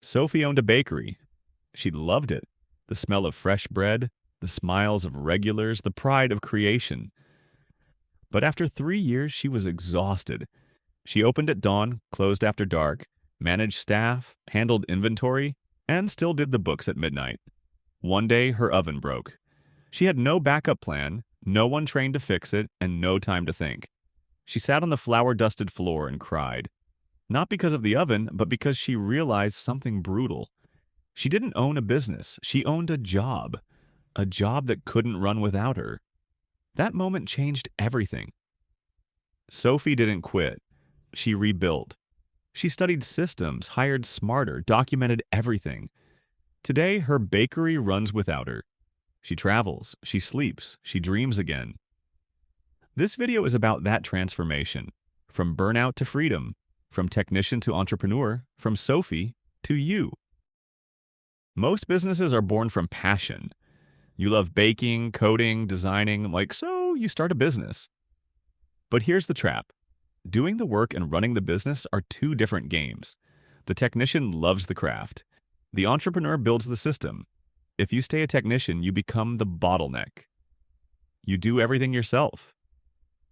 Sophie owned a bakery. She loved it. The smell of fresh bread, the smiles of regulars, the pride of creation. But after 3 years, she was exhausted. She opened at dawn, closed after dark, managed staff, handled inventory, and still did the books at midnight. One day, her oven broke. She had no backup plan, no one trained to fix it, and no time to think. She sat on the flour-dusted floor and cried. Not because of the oven, but because she realized something brutal. She didn't own a business. She owned a job that couldn't run without her. That moment changed everything. Sophie didn't quit. She rebuilt. She studied systems, hired smarter, documented everything. Today, her bakery runs without her. She travels, she sleeps, she dreams again. This video is about that transformation, from burnout to freedom, from technician to entrepreneur, from Sophie to you. Most businesses are born from passion. You love baking, coding, designing, so you start a business. But here's the trap. Doing the work and running the business are two different games. The technician loves the craft. The entrepreneur builds the system. If you stay a technician, you become the bottleneck. You do everything yourself.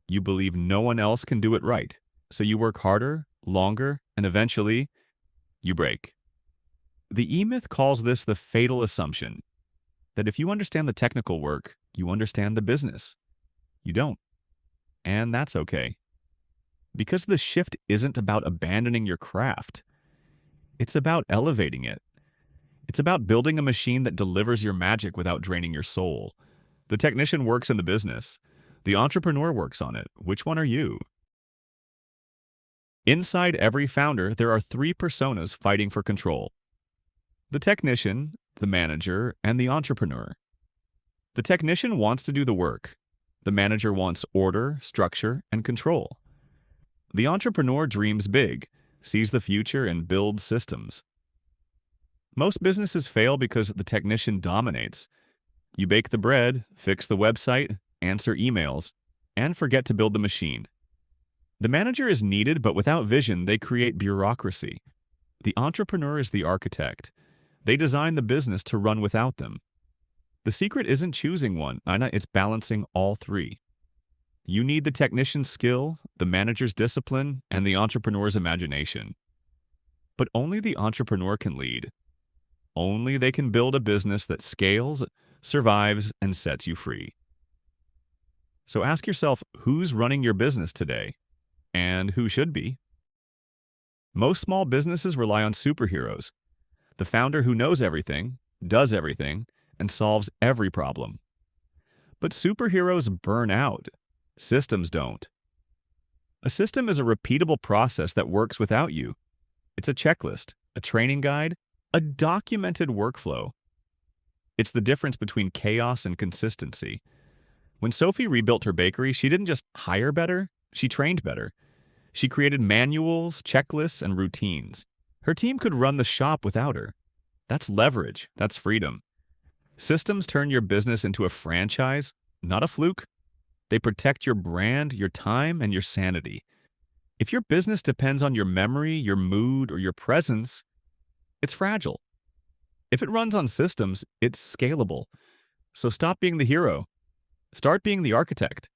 You believe no one else can do it right, so you work harder, longer, and eventually, you break. The E-Myth calls this the fatal assumption, that if you understand the technical work, you understand the business. You don't. And that's okay. Because the shift isn't about abandoning your craft. It's about elevating it. It's about building a machine that delivers your magic without draining your soul. The technician works in the business. The entrepreneur works on it. Which one are you? Inside every founder, there are three personas fighting for control. The technician, the manager, and the entrepreneur. The technician wants to do the work. The manager wants order, structure, and control. The entrepreneur dreams big, sees the future, and builds systems. Most businesses fail because the technician dominates. You bake the bread, fix the website, answer emails, and forget to build the machine. The manager is needed, but without vision, they create bureaucracy. The entrepreneur is the architect. They design the business to run without them. The secret isn't choosing one, it's balancing all three. You need the technician's skill, the manager's discipline, and the entrepreneur's imagination. But only the entrepreneur can lead. Only they can build a business that scales, survives, and sets you free. So ask yourself, who's running your business today? And who should be? Most small businesses rely on superheroes. The founder who knows everything, does everything, and solves every problem. But superheroes burn out. Systems don't. A system is a repeatable process that works without you. It's a checklist, a training guide, a documented workflow. It's the difference between chaos and consistency. When Sophie rebuilt her bakery, she didn't just hire better, she trained better. She created manuals, checklists, and routines. Her team could run the shop without her. That's leverage. That's freedom. Systems turn your business into a franchise, not a fluke. They protect your brand, your time, and your sanity. If your business depends on your memory, your mood, or your presence, it's fragile. If it runs on systems, it's scalable. So stop being the hero. Start being the architect.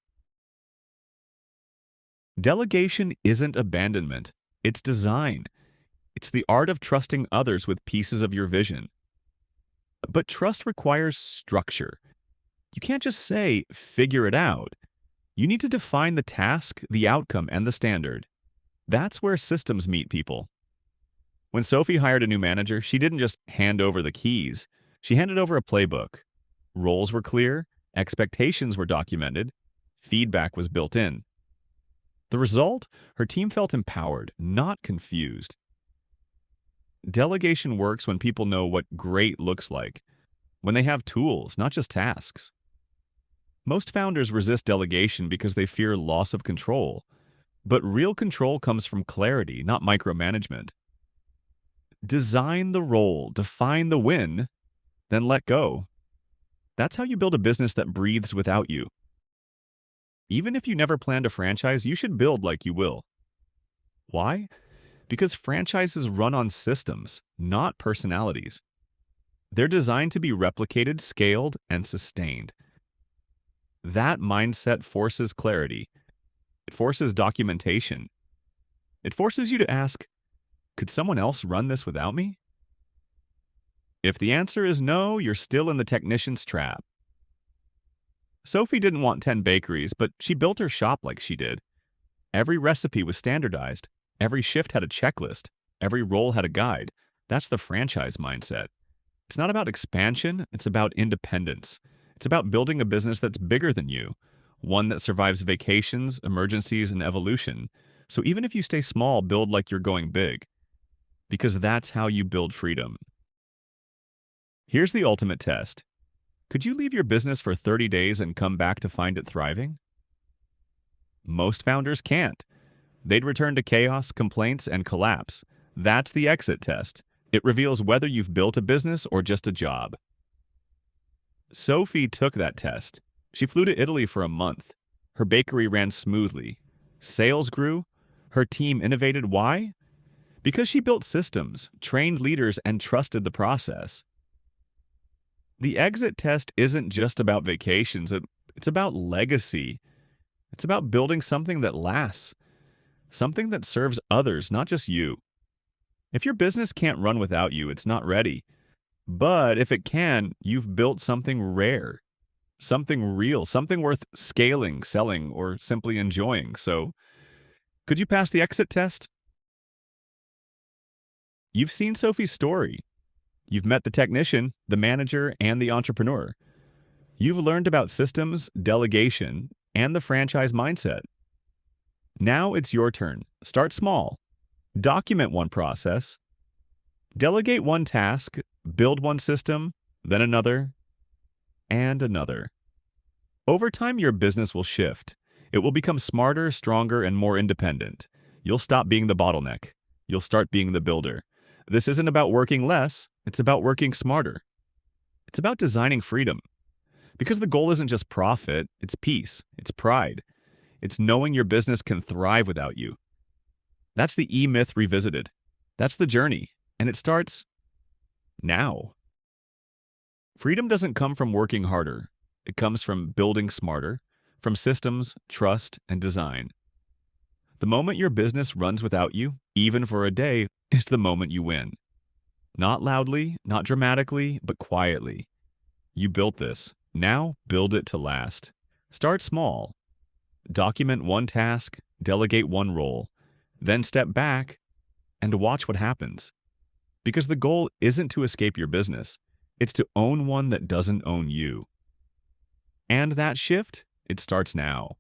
Delegation isn't abandonment. It's design. It's the art of trusting others with pieces of your vision. But trust requires structure. You can't just say, figure it out. You need to define the task, the outcome, and the standard. That's where systems meet people. When Sophie hired a new manager, she didn't just hand over the keys. She handed over a playbook. Roles were clear, expectations were documented, feedback was built in. The result? Her team felt empowered, not confused. Delegation works when people know what great looks like, when they have tools, not just tasks. Most founders resist delegation because they fear loss of control, but real control comes from clarity, not micromanagement. Design the role, define the win, then let go. That's how you build a business that breathes without you. Even if you never planned a franchise, you should build like you will. Why? Because franchises run on systems, not personalities. They're designed to be replicated, scaled, and sustained. That mindset forces clarity. It forces documentation. It forces you to ask, could someone else run this without me? If the answer is no, you're still in the technician's trap. Sophie didn't want 10 bakeries, but she built her shop like she did. Every recipe was standardized. Every shift had a checklist. Every role had a guide. That's the franchise mindset. It's not about expansion, it's about independence. It's about building a business that's bigger than you, one that survives vacations, emergencies, and evolution. So even if you stay small, build like you're going big. Because that's how you build freedom. Here's the ultimate test. Could you leave your business for 30 days and come back to find it thriving? Most founders can't. They'd return to chaos, complaints, and collapse. That's the exit test. It reveals whether you've built a business or just a job. Sophie took that test. She flew to Italy for a month. Her bakery ran smoothly. Sales grew. Her team innovated. Why? Because she built systems, trained leaders, and trusted the process. The exit test isn't just about vacations. It's about legacy. It's about building something that lasts, something that serves others, not just you. If your business can't run without you, it's not ready. But if it can, you've built something rare, something real, something worth scaling, selling, or simply enjoying. So, could you pass the exit test? You've seen Sophie's story. You've met the technician, the manager, and the entrepreneur. You've learned about systems, delegation, and the franchise mindset. Now it's your turn. Start small. Document one process. Delegate one task. Build one system, then another, and another. Over time, your business will shift. It will become smarter, stronger, and more independent. You'll stop being the bottleneck. You'll start being the builder. This isn't about working less. It's about working smarter. It's about designing freedom. Because the goal isn't just profit, it's peace, it's pride. It's knowing your business can thrive without you. That's the E-Myth revisited. That's the journey, and it starts now. Freedom doesn't come from working harder. It comes from building smarter, from systems, trust, and design. The moment your business runs without you, even for a day, is the moment you win. Not loudly, not dramatically, but quietly. You built this. Now build it to last. Start small. Document one task, delegate one role, then step back and watch what happens. Because the goal isn't to escape your business. It's to own one that doesn't own you. And that shift, it starts now.